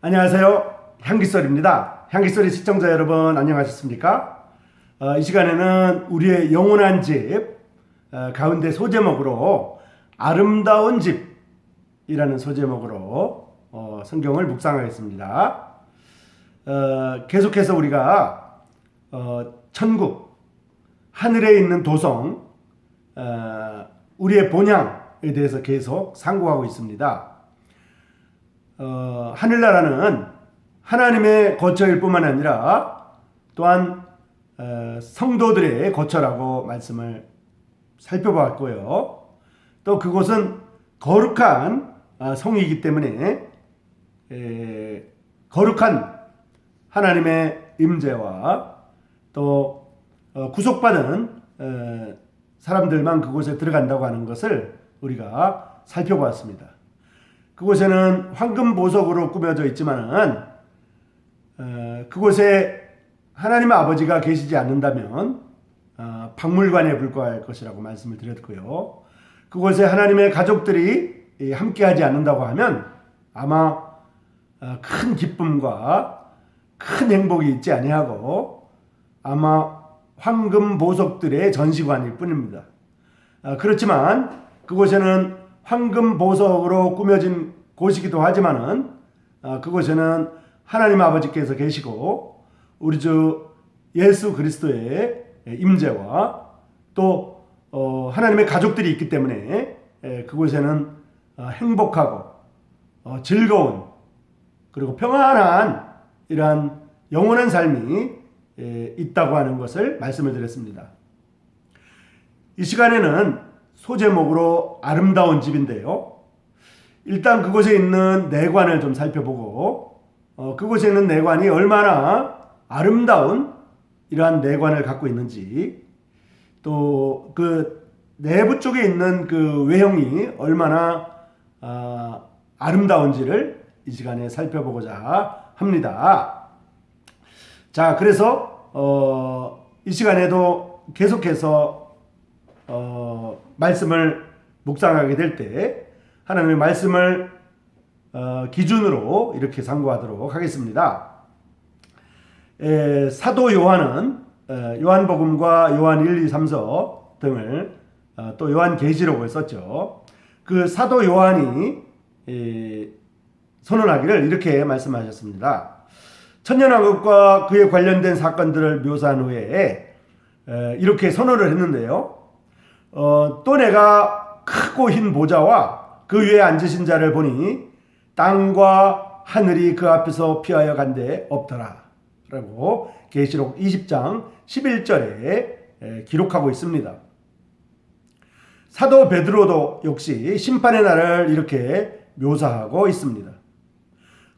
안녕하세요. 향기소리입니다. 향기소리 시청자 여러분 안녕하셨습니까? 이 시간에는 우리의 영원한 집 가운데 소제목으로 아름다운 집이라는 소제목으로 성경을 묵상하겠습니다. 계속해서 우리가 천국, 하늘에 있는 도성, 우리의 본향에 대해서 계속 상고하고 있습니다. 하늘나라는 하나님의 거처일 뿐만 아니라 또한 성도들의 거처라고 말씀을 살펴봤고요. 또 그곳은 거룩한 성이기 때문에 거룩한 하나님의 임재와 또 구속받은 사람들만 그곳에 들어간다고 하는 것을 우리가 살펴보았습니다. 그곳에는 황금 보석으로 꾸며져 있지만은 그곳에 하나님의 아버지가 계시지 않는다면 박물관에 불과할 것이라고 말씀을 드렸고요. 그곳에 하나님의 가족들이 함께하지 않는다고 하면 아마 큰 기쁨과 큰 행복이 있지 아니하고 아마 황금 보석들의 전시관일 뿐입니다. 그렇지만 그곳에는 황금 보석으로 꾸며진 곳이기도 하지만은 그곳에는 하나님 아버지께서 계시고 우리 주 예수 그리스도의 임재와 또 하나님의 가족들이 있기 때문에 그곳에는 행복하고 즐거운 그리고 평안한 이러한 영원한 삶이 있다고 하는 것을 말씀을 드렸습니다. 이 시간에는 소제목으로 아름다운 집인데요. 일단 그곳에 있는 내관을 좀 살펴보고 그곳에 있는 내관이 얼마나 아름다운 이러한 내관을 갖고 있는지 또 그 내부 쪽에 있는 그 외형이 얼마나 아름다운지를 이 시간에 살펴보고자 합니다. 자, 그래서 이 시간에도 계속해서 말씀을 묵상하게 될 때 하나님의 말씀을 기준으로 이렇게 상고하도록 하겠습니다. 사도 요한은 요한복음과 요한 1, 2, 3서 등을 또 요한계시록을 썼죠. 그 사도 요한이 선언하기를 이렇게 말씀하셨습니다. 천년왕국과 그에 관련된 사건들을 묘사한 후에 이렇게 선언을 했는데요. 또 내가 크고 흰 보좌와 그 위에 앉으신 자를 보니 땅과 하늘이 그 앞에서 피하여 간데 없더라 라고 계시록 20장 11절에 기록하고 있습니다. 사도 베드로도 역시 심판의 날을 이렇게 묘사하고 있습니다.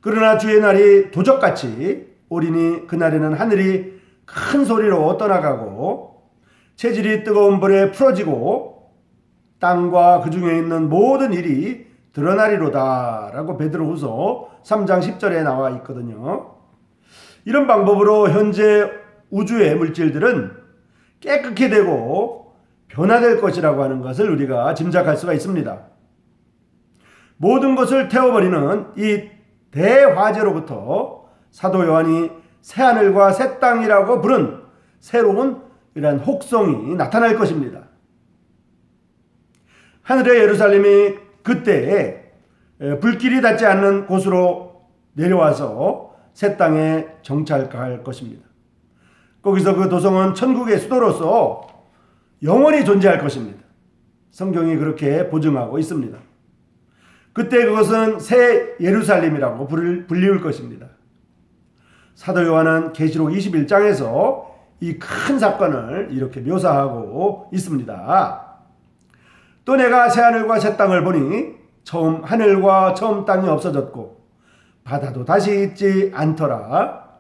그러나 주의 날이 도적같이 오리니 그날에는 하늘이 큰 소리로 떠나가고 체질이 뜨거운 불에 풀어지고 땅과 그 중에 있는 모든 일이 드러나리로다 라고 베드로후서 3장 10절에 나와 있거든요. 이런 방법으로 현재 우주의 물질들은 깨끗게 되고 변화될 것이라고 하는 것을 우리가 짐작할 수가 있습니다. 모든 것을 태워버리는 이 대화재로부터 사도 요한이 새하늘과 새 땅이라고 부른 새로운 이러한 혹성이 나타날 것입니다. 하늘의 예루살렘이 그때에 불길이 닿지 않는 곳으로 내려와서 새 땅에 정착할 것입니다. 거기서 그 도성은 천국의 수도로서 영원히 존재할 것입니다. 성경이 그렇게 보증하고 있습니다. 그때 그것은 새 예루살렘이라고 불리울 것입니다. 사도 요한은 계시록 21장에서 이 큰 사건을 이렇게 묘사하고 있습니다. 또 내가 새하늘과 새 땅을 보니 처음 하늘과 처음 땅이 없어졌고 바다도 다시 있지 않더라.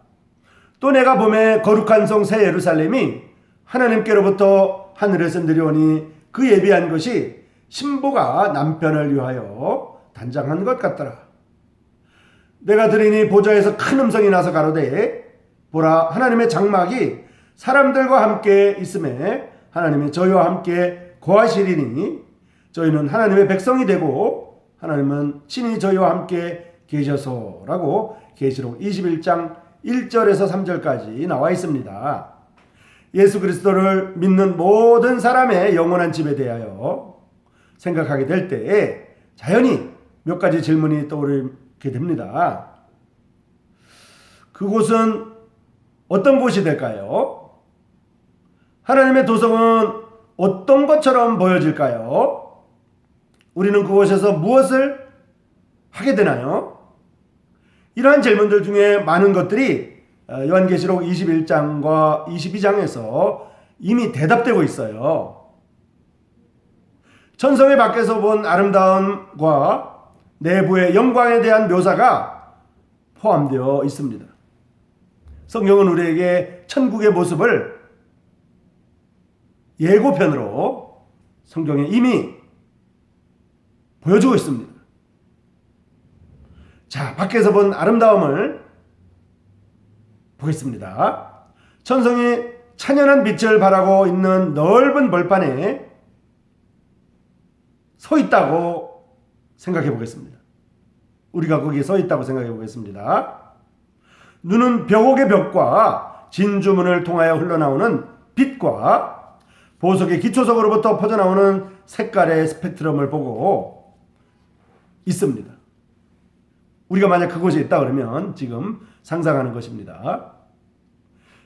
또 내가 보매 거룩한 성 새 예루살렘이 하나님께로부터 하늘에서 내려오니 그 예비한 것이 신부가 남편을 위하여 단장한 것 같더라. 내가 들으니 보좌에서 큰 음성이 나서 가로되 보라 하나님의 장막이 사람들과 함께 있음에 하나님이 저희와 함께 거하시리니 저희는 하나님의 백성이 되고 하나님은 친히 저희와 함께 계셔서라고 계시록 21장 1절에서 3절까지 나와 있습니다. 예수 그리스도를 믿는 모든 사람의 영원한 집에 대하여 생각하게 될 때에 자연히 몇 가지 질문이 떠오르게 됩니다. 그곳은 어떤 곳이 될까요? 하나님의 도성은 어떤 것처럼 보여질까요? 우리는 그곳에서 무엇을 하게 되나요? 이러한 질문들 중에 많은 것들이 요한계시록 21장과 22장에서 이미 대답되고 있어요. 천성의 밖에서 본 아름다움과 내부의 영광에 대한 묘사가 포함되어 있습니다. 성경은 우리에게 천국의 모습을 예고편으로 성경에 이미 보여주고 있습니다. 자, 밖에서 본 아름다움을 보겠습니다. 천성이 찬연한 빛을 발하고 있는 넓은 벌판에 서 있다고 생각해 보겠습니다. 우리가 거기에 서 있다고 생각해 보겠습니다. 눈은 벽옥의 벽과 진주문을 통하여 흘러나오는 빛과 보석의 기초석으로부터 퍼져나오는 색깔의 스펙트럼을 보고 있습니다. 우리가 만약 그곳에 있다 그러면 지금 상상하는 것입니다.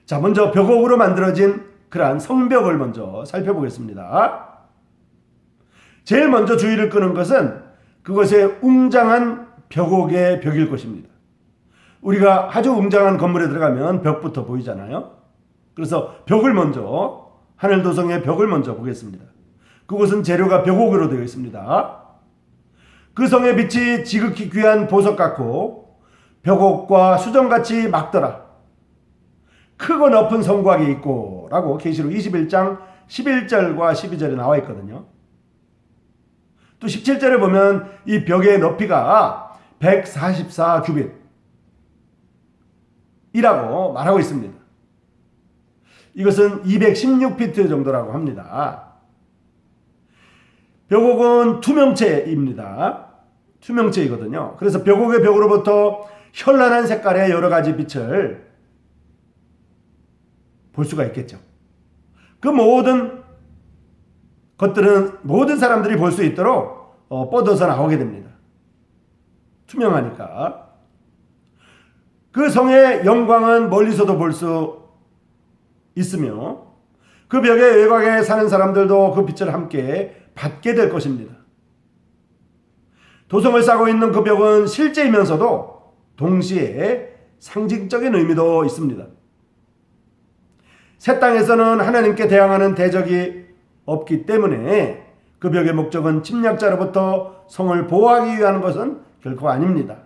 자, 먼저 벽옥으로 만들어진 그러한 성벽을 먼저 살펴보겠습니다. 제일 먼저 주의를 끄는 것은 그것의 웅장한 벽옥의 벽일 것입니다. 우리가 아주 웅장한 건물에 들어가면 벽부터 보이잖아요. 그래서 벽을 먼저, 하늘도성의 벽을 먼저 보겠습니다. 그곳은 재료가 벽옥으로 되어 있습니다. 그 성의 빛이 지극히 귀한 보석 같고 벽옥과 수정같이 막더라. 크고 높은 성곽이 있고 라고 계시록 21장 11절과 12절에 나와 있거든요. 또 17절에 보면 이 벽의 높이가 144규빗 이라고 말하고 있습니다. 이것은 216피트 정도라고 합니다. 벽옥은 투명체입니다. 투명체이거든요. 그래서 벽옥의 벽으로부터 현란한 색깔의 여러 가지 빛을 볼 수가 있겠죠. 그 모든 것들은 모든 사람들이 볼 수 있도록 뻗어서 나오게 됩니다. 투명하니까. 그 성의 영광은 멀리서도 볼 수 있으며 그 벽의 외곽에 사는 사람들도 그 빛을 함께 받게 될 것입니다. 도성을 싸고 있는 그 벽은 실제이면서도 동시에 상징적인 의미도 있습니다. 새 땅에서는 하나님께 대항하는 대적이 없기 때문에 그 벽의 목적은 침략자로부터 성을 보호하기 위한 것은 결코 아닙니다.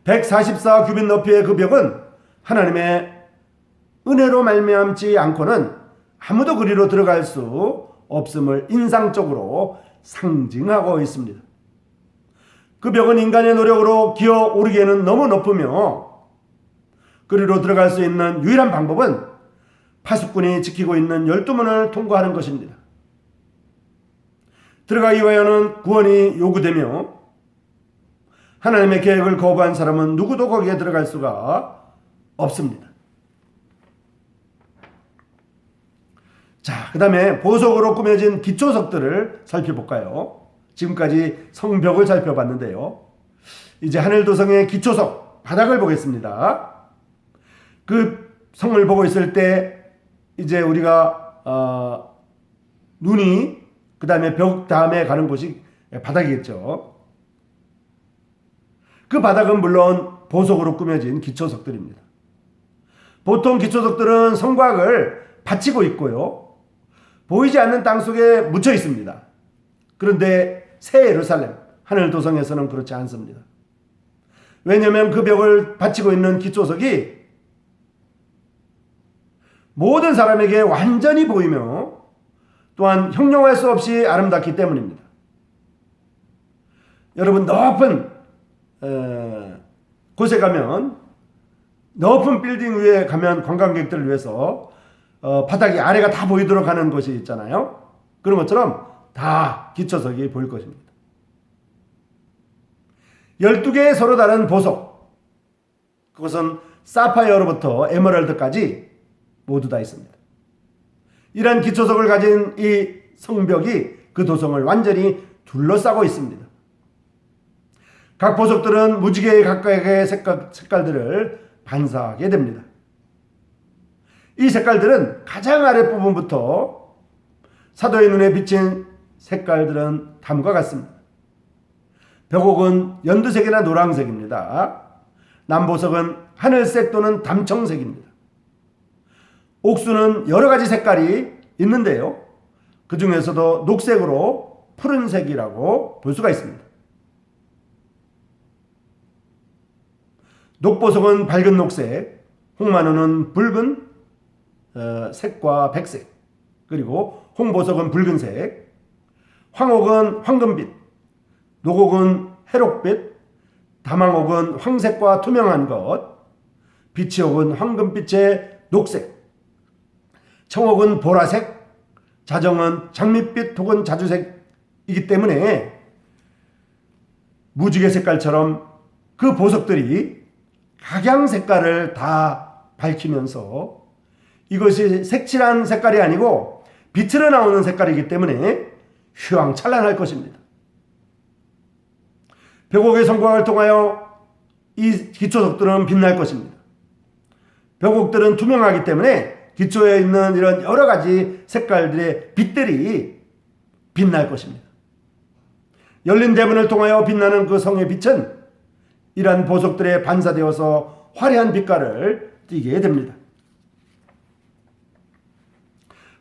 144규빗 높이의 그 벽은 하나님의 은혜로 말미암지 않고는 아무도 그리로 들어갈 수 없음을 인상적으로 상징하고 있습니다. 그 벽은 인간의 노력으로 기어 오르기에는 너무 높으며 그리로 들어갈 수 있는 유일한 방법은 파수꾼이 지키고 있는 12문을 통과하는 것입니다. 들어가기 위하여는 구원이 요구되며 하나님의 계획을 거부한 사람은 누구도 거기에 들어갈 수가 없습니다. 자, 그 다음에 보석으로 꾸며진 기초석들을 살펴볼까요? 지금까지 성벽을 살펴봤는데요. 이제 하늘도성의 기초석, 바닥을 보겠습니다. 그 성을 보고 있을 때 이제 우리가 눈이 그 다음에 벽 다음에 가는 곳이 바닥이겠죠. 그 바닥은 물론 보석으로 꾸며진 기초석들입니다. 보통 기초석들은 성곽을 받치고 있고요. 보이지 않는 땅 속에 묻혀 있습니다. 그런데 새 예루살렘, 하늘도성에서는 그렇지 않습니다. 왜냐하면 그 벽을 받치고 있는 기초석이 모든 사람에게 완전히 보이며 또한 형용할 수 없이 아름답기 때문입니다. 여러분, 높은 곳에 가면, 높은 빌딩 위에 가면 관광객들을 위해서 바닥이 아래가 다 보이도록 하는 곳이 있잖아요. 그런 것처럼 다 기초석이 보일 것입니다. 12개의 서로 다른 보석, 그것은 사파이어로부터 에메랄드까지 모두 다 있습니다. 이러한 기초석을 가진 이 성벽이 그 도성을 완전히 둘러싸고 있습니다. 각 보석들은 무지개 각각의 색깔들을 반사하게 됩니다. 이 색깔들은 가장 아랫부분부터 사도의 눈에 비친 색깔들은 다음과 같습니다. 벽옥은 연두색이나 노란색입니다. 남보석은 하늘색 또는 담청색입니다. 옥수는 여러 가지 색깔이 있는데요. 그 중에서도 녹색으로 푸른색이라고 볼 수가 있습니다. 녹보석은 밝은 녹색, 홍마누는 붉은 색과 백색, 그리고 홍보석은 붉은색, 황옥은 황금빛, 녹옥은 회록빛, 다망옥은 황색과 투명한 것, 비치옥은 황금빛의 녹색, 청옥은 보라색, 자정은 장밋빛 혹은 자주색이기 때문에 무지개 색깔처럼 그 보석들이 각양 색깔을 다 밝히면서 이것이 색칠한 색깔이 아니고 빛으로 나오는 색깔이기 때문에 휘황찬란할 것입니다. 벽옥의 성곽을 통하여 이 기초석들은 빛날 것입니다. 벽옥들은 투명하기 때문에 기초에 있는 이런 여러 가지 색깔들의 빛들이 빛날 것입니다. 열린 대문을 통하여 빛나는 그 성의 빛은 이러한 보석들에 반사되어서 화려한 빛깔을 띠게 됩니다.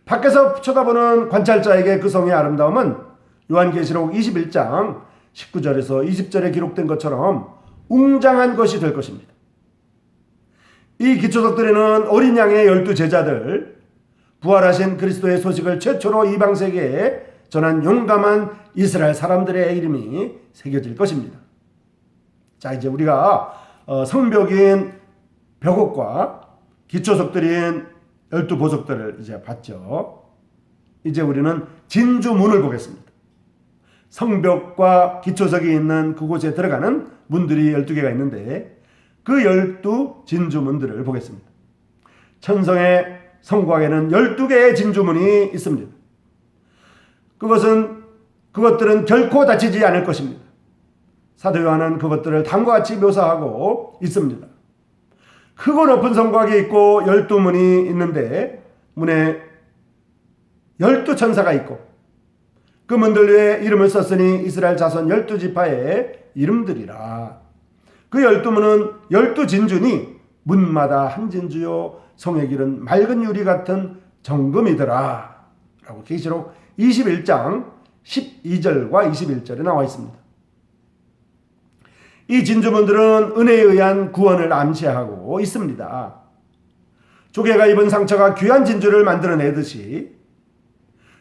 밖에서 쳐다보는 관찰자에게 그 성의 아름다움은 요한계시록 21장 19절에서 20절에 기록된 것처럼 웅장한 것이 될 것입니다. 이 기초석들에는 어린 양의 12제자들, 부활하신 그리스도의 소식을 최초로 이방세계에 전한 용감한 이스라엘 사람들의 이름이 새겨질 것입니다. 자, 이제 우리가 성벽인 벽옥과 기초석들인 12보석들을 이제 봤죠. 이제 우리는 진주문을 보겠습니다. 성벽과 기초석이 있는 그곳에 들어가는 문들이 12개가 있는데 그 12 진주문들을 보겠습니다. 천성의 성곽에는 12개의 진주문이 있습니다. 그것들은 결코 닫히지 않을 것입니다. 사도 요한은 그것들을 다음과 같이 묘사하고 있습니다. 크고 높은 성곽이 있고 12문이 있는데 문에 12천사가 있고 그 문들 위에 이름을 썼으니 이스라엘 자손 12지파의 이름들이라. 그 12문은 12진주니 문마다 한 진주요 성의 길은 맑은 유리 같은 정금이더라 라고 계시록 21장 12절과 21절에 나와 있습니다. 이 진주문들은 은혜에 의한 구원을 암시하고 있습니다. 조개가 입은 상처가 귀한 진주를 만들어내듯이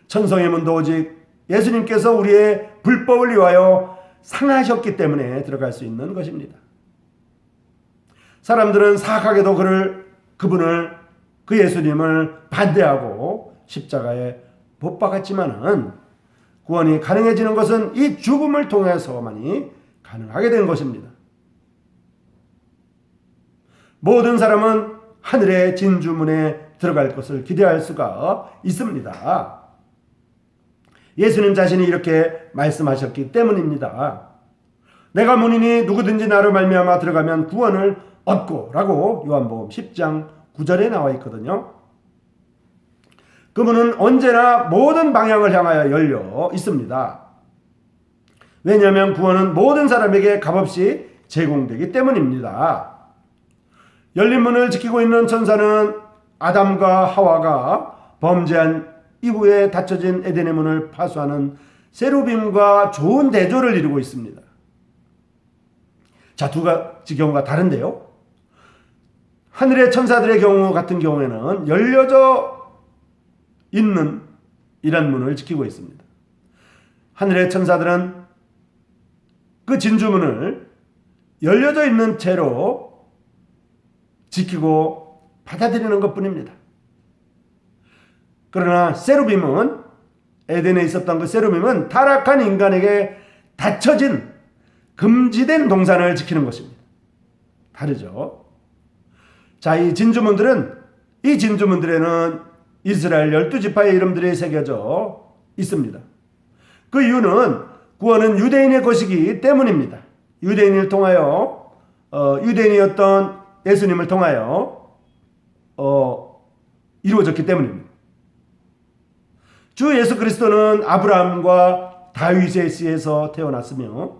천성의 문도 오직 예수님께서 우리의 불법을 위하여 상하셨기 때문에 들어갈 수 있는 것입니다. 사람들은 사악하게도 그분을 그 예수님을 반대하고 십자가에 못 박았지만은 구원이 가능해지는 것은 이 죽음을 통해서만이 가능하게 된 것입니다. 모든 사람은 하늘의 진주문에 들어갈 것을 기대할 수가 있습니다. 예수님 자신이 이렇게 말씀하셨기 때문입니다. 내가 문이니 누구든지 나로 말미암아 들어가면 구원을 얻고 라고 요한복음 10장 9절에 나와 있거든요. 그 문은 언제나 모든 방향을 향하여 열려 있습니다. 왜냐하면 구원은 모든 사람에게 값없이 제공되기 때문입니다. 열린 문을 지키고 있는 천사는 아담과 하와가 범죄한 이후에 닫혀진 에덴의 문을 파수하는 세루빔과 좋은 대조를 이루고 있습니다. 자, 두 가지 경우가 다른데요. 하늘의 천사들의 경우 같은 경우에는 열려져 있는 이런 문을 지키고 있습니다. 하늘의 천사들은 그 진주문을 열려져 있는 채로 지키고 받아들이는 것뿐입니다. 그러나 세루빔은 에덴에 있었던 그 세루빔은 타락한 인간에게 닫혀진 금지된 동산을 지키는 것입니다. 다르죠. 자, 이 진주문들에는 이스라엘 12지파의 이름들이 새겨져 있습니다. 그 이유는 구원은 유대인의 것이기 때문입니다. 유대인을 통하여 유대인이었던 예수님을 통하여 이루어졌기 때문입니다. 주 예수 그리스도는 아브라함과 다윗의 씨에서 태어났으며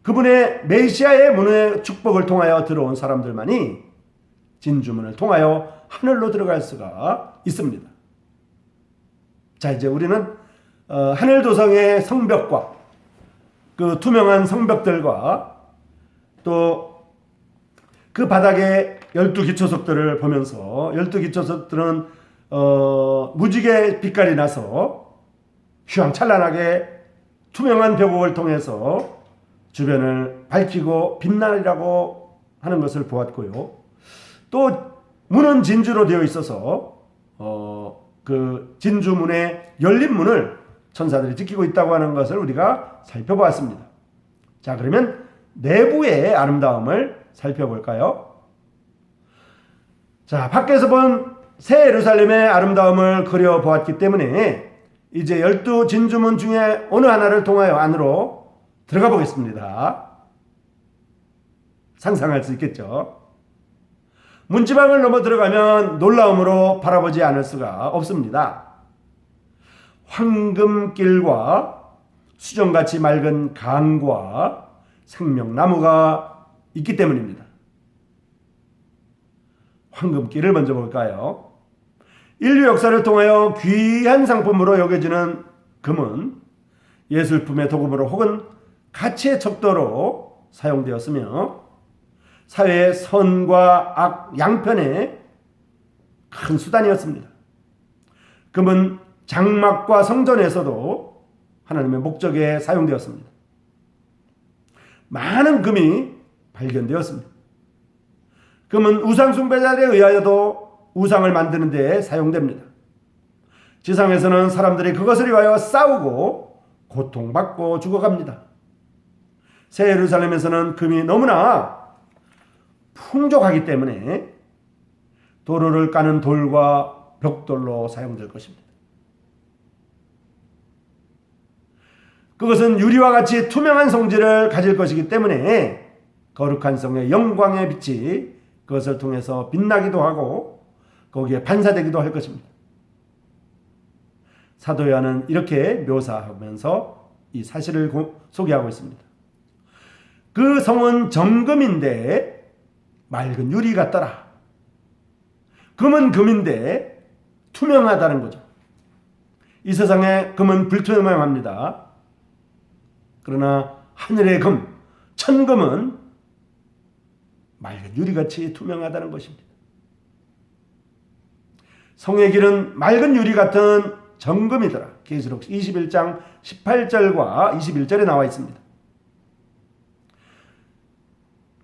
그분의 메시아의 문의 축복을 통하여 들어온 사람들만이 진주문을 통하여 하늘로 들어갈 수가 있습니다. 자, 이제 우리는 하늘도성의 성벽과 그 투명한 성벽들과 또 그 바닥에 12기초석들을 보면서 12기초석들은 무지개 빛깔이 나서 휘황찬란하게 투명한 벽옥을 통해서 주변을 밝히고 빛나리라고 하는 것을 보았고요. 또 문은 진주로 되어 있어서 그 진주문의 열린 문을 천사들이 지키고 있다고 하는 것을 우리가 살펴보았습니다. 자, 그러면 내부의 아름다움을 살펴볼까요? 자, 밖에서 본 새 예루살렘의 아름다움을 그려보았기 때문에 이제 12진주문 중에 어느 하나를 통하여 안으로 들어가 보겠습니다. 상상할 수 있겠죠? 문지방을 넘어 들어가면 놀라움으로 바라보지 않을 수가 없습니다. 황금길과 수정같이 맑은 강과 생명나무가 있기 때문입니다. 황금길을 먼저 볼까요? 인류 역사를 통하여 귀한 상품으로 여겨지는 금은 예술품의 도금으로 혹은 가치의 척도로 사용되었으며 사회의 선과 악 양편의 큰 수단이었습니다. 금은 장막과 성전에서도 하나님의 목적에 사용되었습니다. 많은 금이 발견되었습니다. 금은 우상 숭배자들에 의하여도 우상을 만드는 데 사용됩니다. 지상에서는 사람들이 그것을 위하여 싸우고 고통받고 죽어갑니다. 새 예루살렘에서는 금이 너무나 풍족하기 때문에 도로를 까는 돌과 벽돌로 사용될 것입니다. 그것은 유리와 같이 투명한 성질을 가질 것이기 때문에 거룩한 성의 영광의 빛이 그것을 통해서 빛나기도 하고 거기에 반사되기도 할 것입니다. 사도 요한은 이렇게 묘사하면서 이 사실을 소개하고 있습니다. 그 성은 정금인데 맑은 유리 같더라. 금은 금인데 투명하다는 거죠. 이 세상에 금은 불투명합니다. 그러나 하늘의 금, 천금은 맑은 유리같이 투명하다는 것입니다. 성의 길은 맑은 유리 같은 정금이더라. 계시록 21장 18절과 21절에 나와 있습니다.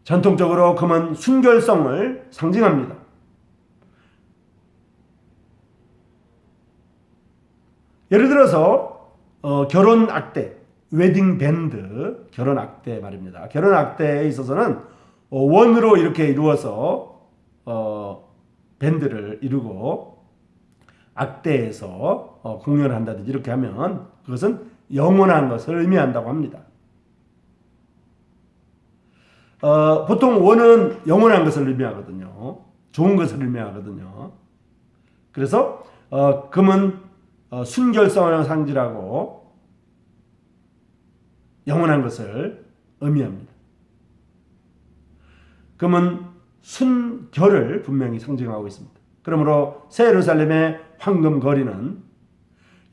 전통적으로 금은 순결성을 상징합니다. 예를 들어서 결혼 악대, 웨딩 밴드, 결혼 악대 말입니다. 결혼 악대에 있어서는 원으로 이렇게 이루어서 밴드를 이루고 악대에서 공연을 한다든지 이렇게 하면 그것은 영원한 것을 의미한다고 합니다. 보통 원은 영원한 것을 의미하거든요. 좋은 것을 의미하거든요. 그래서 금은 순결성을 상징하고 영원한 것을 의미합니다. 금은 순결을 분명히 상징하고 있습니다. 그러므로 새 예루살렘의 황금 거리는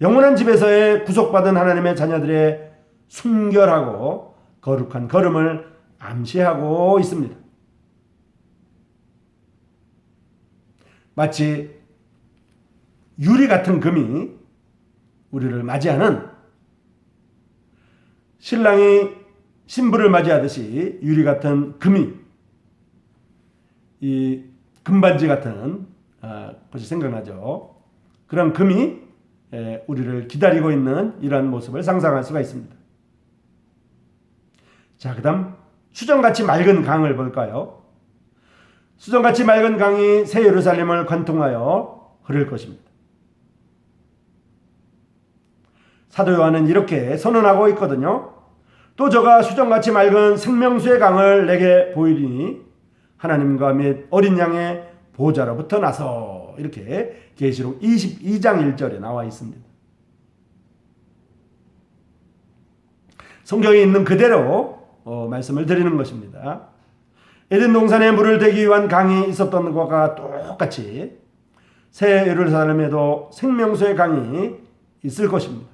영원한 집에서의 구속받은 하나님의 자녀들의 순결하고 거룩한 걸음을 암시하고 있습니다. 마치 유리 같은 금이 우리를 맞이하는 신랑이 신부를 맞이하듯이 유리 같은 금이 이 금반지 같은 것이 생각나죠. 그런 금이 우리를 기다리고 있는 이러한 모습을 상상할 수가 있습니다. 자, 그 다음 수정같이 맑은 강을 볼까요? 수정같이 맑은 강이 새 예루살렘을 관통하여 흐를 것입니다. 사도 요한은 이렇게 선언하고 있거든요. 또 저가 수정같이 맑은 생명수의 강을 내게 보이리니 하나님과 및 어린 양의 보좌로부터 나서, 이렇게 계시록 22장 1절에 나와 있습니다. 성경에 있는 그대로 말씀을 드리는 것입니다. 에덴 동산에 물을 대기 위한 강이 있었던 것과 똑같이 새 예루살렘에도 생명수의 강이 있을 것입니다.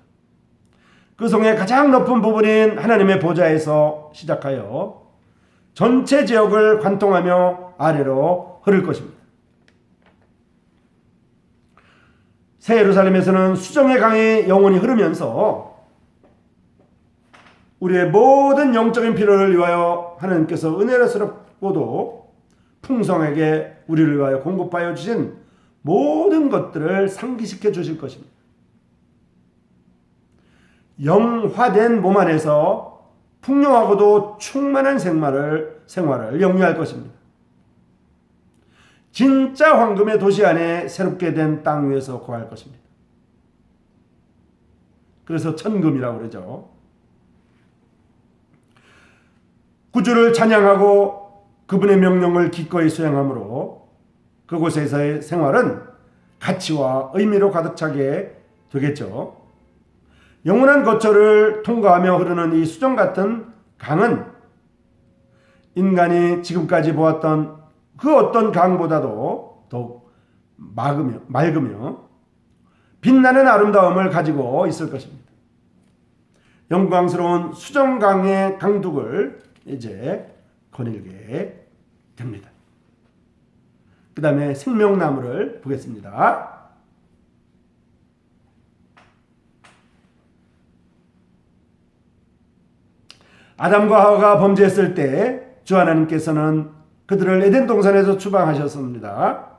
그 성의 가장 높은 부분인 하나님의 보좌에서 시작하여 전체 지역을 관통하며 아래로 흐를 것입니다. 새 예루살렘에서는 수정의 강이 영원히 흐르면서 우리의 모든 영적인 필요를 위하여 하나님께서 은혜스럽고도 풍성하게 우리를 위하여 공급하여 주신 모든 것들을 상기시켜 주실 것입니다. 영화된 몸 안에서 풍요하고도 충만한 생활을 영위할 것입니다. 진짜 황금의 도시 안에 새롭게 된 땅 위에서 거할 것입니다. 그래서 천금이라고 그러죠. 구주를 찬양하고 그분의 명령을 기꺼이 수행함으로 그곳에서의 생활은 가치와 의미로 가득 차게 되겠죠. 영원한 거처를 통과하며 흐르는 이 수정 같은 강은 인간이 지금까지 보았던 그 어떤 강보다도 더욱 맑으며 빛나는 아름다움을 가지고 있을 것입니다. 영광스러운 수정강의 강둑을 이제 거닐게 됩니다. 그 다음에 생명나무를 보겠습니다. 아담과 하와가 범죄했을 때 주 하나님께서는 그들을 에덴 동산에서 추방하셨습니다.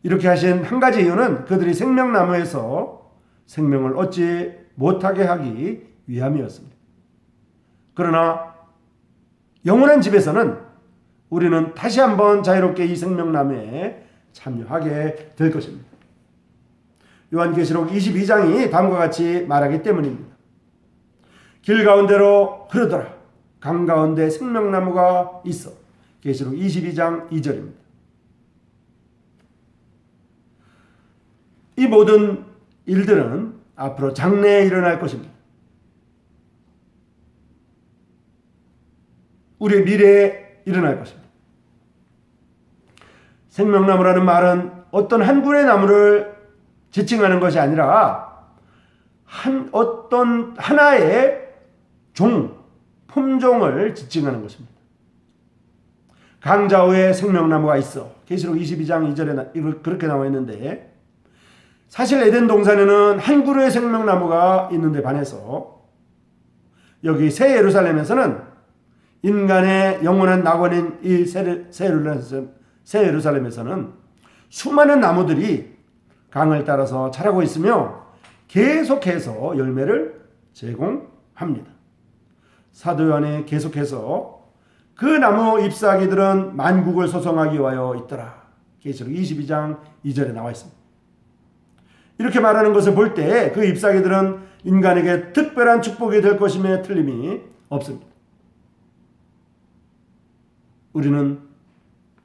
이렇게 하신 한 가지 이유는 그들이 생명나무에서 생명을 얻지 못하게 하기 위함이었습니다. 그러나 영원한 집에서는 우리는 다시 한번 자유롭게 이 생명나무에 참여하게 될 것입니다. 요한계시록 22장이 다음과 같이 말하기 때문입니다. 길 가운데로 흐르더라. 강 가운데 생명나무가 있어. 계시록 22장 2절입니다. 이 모든 일들은 앞으로 장래에 일어날 것입니다. 우리의 미래에 일어날 것입니다. 생명나무라는 말은 어떤 한 군의 나무를 지칭하는 것이 아니라 어떤 하나의 품종을 지칭하는 것입니다. 강좌우에 생명나무가 있어. 계시록 22장 2절에 그렇게 나와 있는데, 사실 에덴 동산에는 한 그루의 생명나무가 있는데 반해서 여기 새 예루살렘에서는 인간의 영원한 낙원인 이 새 예루살렘에서는 수많은 나무들이 강을 따라서 자라고 있으며 계속해서 열매를 제공합니다. 사도 요한이 계속해서 그 나무 잎사귀들은 만국을 소성하기 위하여 있더라. 계시록 22장 2절에 나와 있습니다. 이렇게 말하는 것을 볼 때 그 잎사귀들은 인간에게 특별한 축복이 될 것임에 틀림이 없습니다. 우리는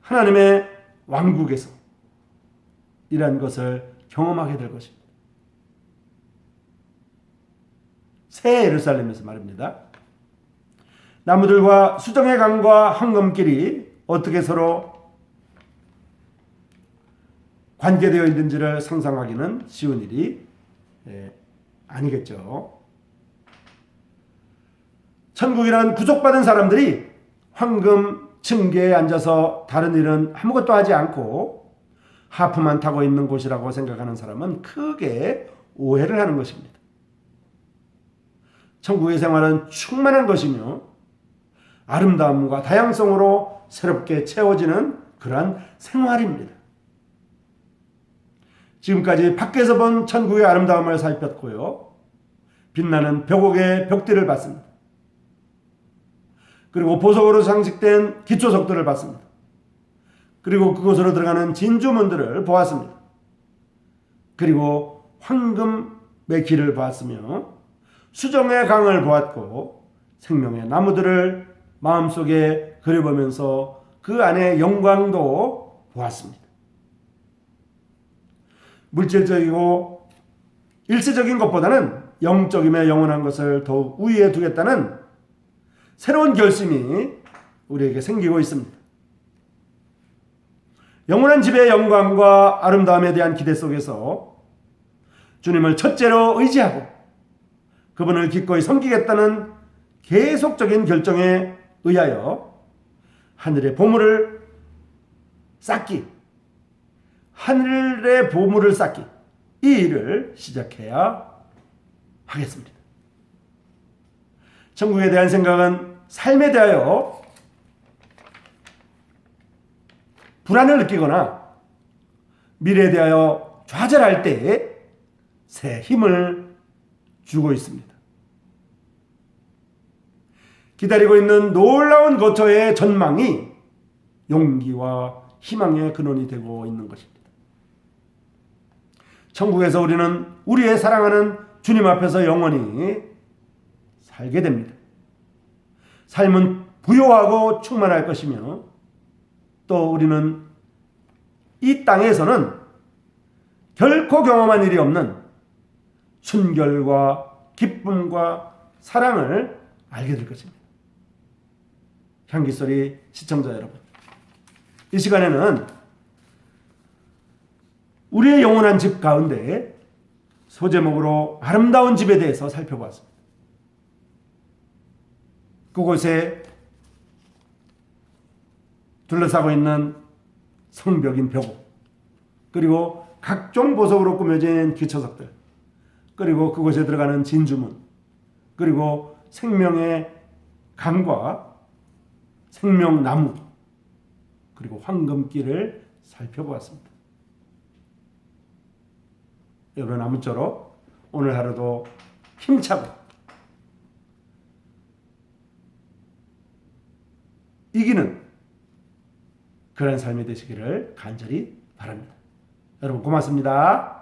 하나님의 왕국에서 이러한 것을 경험하게 될 것입니다. 새 예루살렘에서 말입니다. 나무들과 수정의 강과 황금길이 어떻게 서로 관계되어 있는지를 상상하기는 쉬운 일이 아니겠죠. 천국이란 구속받은 사람들이 황금 층계에 앉아서 다른 일은 아무것도 하지 않고 하프만 타고 있는 곳이라고 생각하는 사람은 크게 오해를 하는 것입니다. 천국의 생활은 충만한 것이며 아름다움과 다양성으로 새롭게 채워지는 그러한 생활입니다. 지금까지 밖에서 본 천국의 아름다움을 살폈고요. 빛나는 벽옥의 벽들을 봤습니다. 그리고 보석으로 장식된 기초석들을 봤습니다. 그리고 그곳으로 들어가는 진주문들을 보았습니다. 그리고 황금의 길을 보았으며 수정의 강을 보았고 생명의 나무들을 마음속에 그려보면서 그 안의 영광도 보았습니다. 물질적이고 일시적인 것보다는 영적임에 영원한 것을 더욱 우위에 두겠다는 새로운 결심이 우리에게 생기고 있습니다. 영원한 집의 영광과 아름다움에 대한 기대 속에서 주님을 첫째로 의지하고 그분을 기꺼이 섬기겠다는 계속적인 결정에 의하여 하늘의 보물을 쌓기, 하늘의 보물을 쌓기, 이 일을 시작해야 하겠습니다. 천국에 대한 생각은 삶에 대하여 불안을 느끼거나 미래에 대하여 좌절할 때에 새 힘을 주고 있습니다. 기다리고 있는 놀라운 거처의 전망이 용기와 희망의 근원이 되고 있는 것입니다. 천국에서 우리는 우리의 사랑하는 주님 앞에서 영원히 살게 됩니다. 삶은 부요하고 충만할 것이며 또 우리는 이 땅에서는 결코 경험한 일이 없는 순결과 기쁨과 사랑을 알게 될 것입니다. 향기소리 시청자 여러분, 이 시간에는 우리의 영원한 집 가운데 소제목으로 아름다운 집에 대해서 살펴보았습니다. 그곳에 둘러싸고 있는 성벽인 벽옥, 그리고 각종 보석으로 꾸며진 기초석들, 그리고 그곳에 들어가는 진주문, 그리고 생명의 강과 생명나무, 그리고 황금길을 살펴보았습니다. 여러분, 아무쪼록 오늘 하루도 힘차고 이기는 그런 삶이 되시기를 간절히 바랍니다. 여러분 고맙습니다.